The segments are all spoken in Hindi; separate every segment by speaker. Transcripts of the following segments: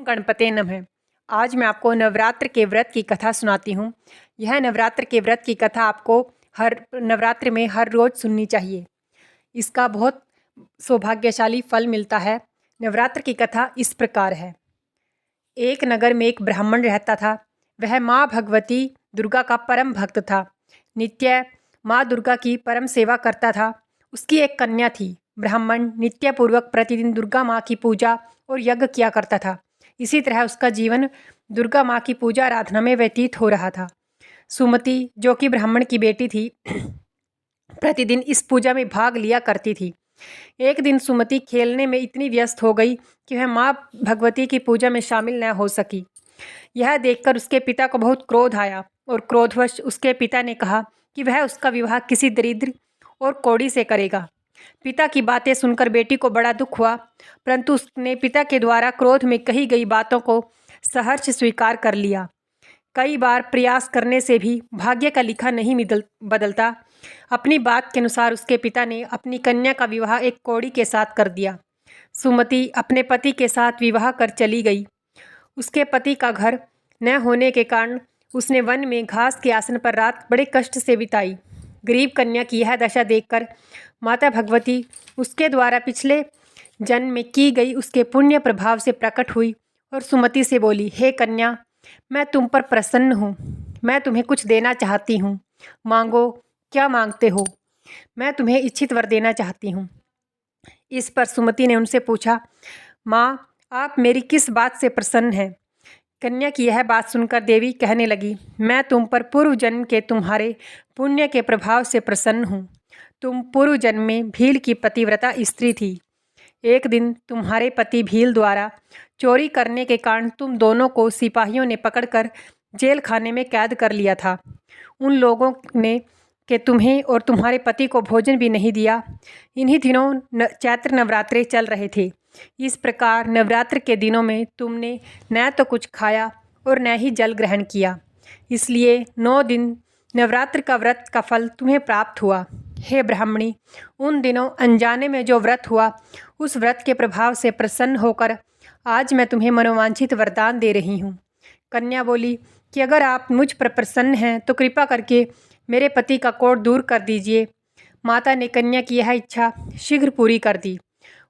Speaker 1: गणपते नमः। आज मैं आपको नवरात्र के व्रत की कथा सुनाती हूँ। यह नवरात्र के व्रत की कथा आपको हर नवरात्र में हर रोज़ सुननी चाहिए। इसका बहुत सौभाग्यशाली फल मिलता है। नवरात्र की कथा इस प्रकार है। एक नगर में एक ब्राह्मण रहता था। वह माँ भगवती दुर्गा का परम भक्त था। नित्य माँ दुर्गा की परम सेवा करता था। उसकी एक कन्या थी। ब्राह्मण नित्यपूर्वक प्रतिदिन दुर्गा माँ की पूजा और यज्ञ किया करता था। इसी तरह उसका जीवन दुर्गा माँ की पूजा आराधना में व्यतीत हो रहा था। सुमति, जो कि ब्राह्मण की बेटी थी, प्रतिदिन इस पूजा में भाग लिया करती थी। एक दिन सुमति खेलने में इतनी व्यस्त हो गई कि वह माँ भगवती की पूजा में शामिल न हो सकी। यह देखकर उसके पिता को बहुत क्रोध आया और क्रोधवश उसके पिता ने कहा कि वह उसका विवाह किसी दरिद्र और कोढ़ी से करेगा। पिता की बातें सुनकर बेटी को बड़ा दुख हुआ, परंतु उसने पिता के द्वारा क्रोध में कही गई बातों को सहर्ष स्वीकार कर लिया। कई बार प्रयास करने से भी भाग्य का लिखा नहीं बदलता। अपनी बात के अनुसार उसके पिता ने अपनी कन्या का विवाह एक कोढ़ी के साथ कर दिया। सुमति अपने पति के साथ विवाह कर चली गई। उसके पति का घर न होने के कारण उसने वन में घास के आसन पर रात बड़े कष्ट से बिताई। गरीब कन्या की यह दशा देखकर माता भगवती उसके द्वारा पिछले जन्म में की गई उसके पुण्य प्रभाव से प्रकट हुई और सुमति से बोली, हे कन्या, मैं तुम पर प्रसन्न हूँ। मैं तुम्हें कुछ देना चाहती हूँ। मांगो, क्या मांगते हो? मैं तुम्हें इच्छित वर देना चाहती हूँ। इस पर सुमति ने उनसे पूछा, माँ, आप मेरी किस बात से प्रसन्न हैं? कन्या की यह बात सुनकर देवी कहने लगी, मैं तुम पर पूर्व जन्म के तुम्हारे पुण्य के प्रभाव से प्रसन्न हूँ। तुम पूर्व जन्म में भील की पतिव्रता स्त्री थी। एक दिन तुम्हारे पति भील द्वारा चोरी करने के कारण तुम दोनों को सिपाहियों ने पकड़कर जेल खाने में कैद कर लिया था। उन लोगों ने कि तुम्हें और तुम्हारे पति को भोजन भी नहीं दिया। इन्हीं दिनों चैत्र नवरात्रे चल रहे थे। इस प्रकार नवरात्र के दिनों में तुमने न तो कुछ खाया और न ही जल ग्रहण किया। इसलिए 9 दिन नवरात्र का व्रत का फल तुम्हें प्राप्त हुआ। हे ब्राह्मणी, उन दिनों अनजाने में जो व्रत हुआ, उस व्रत के प्रभाव से प्रसन्न होकर आज मैं तुम्हें मनोवांछित वरदान दे रही हूँ। कन्या बोली कि अगर आप मुझ पर प्रसन्न हैं तो कृपा करके मेरे पति का कोढ़ दूर कर दीजिए। माता ने कन्या की यह इच्छा शीघ्र पूरी कर दी।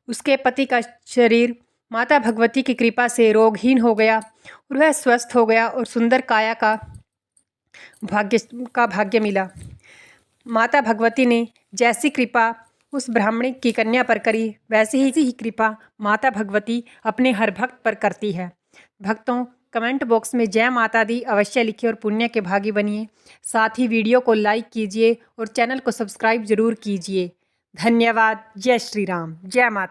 Speaker 1: उसके पति का शरीर माता भगवती की कृपा से रोगहीन हो गया और वह स्वस्थ हो गया और सुंदर काया का भाग्य मिला। माता भगवती ने जैसी कृपा उस ब्राह्मणी की कन्या पर करी, वैसी ही कृपा माता भगवती अपने हर भक्त पर करती है। भक्तों, कमेंट बॉक्स में जय माता दी अवश्य लिखिए और पुण्य के भागी बनिए। साथ ही वीडियो को लाइक कीजिए और चैनल को सब्सक्राइब जरूर कीजिए। धन्यवाद। जय श्री राम। जय माता।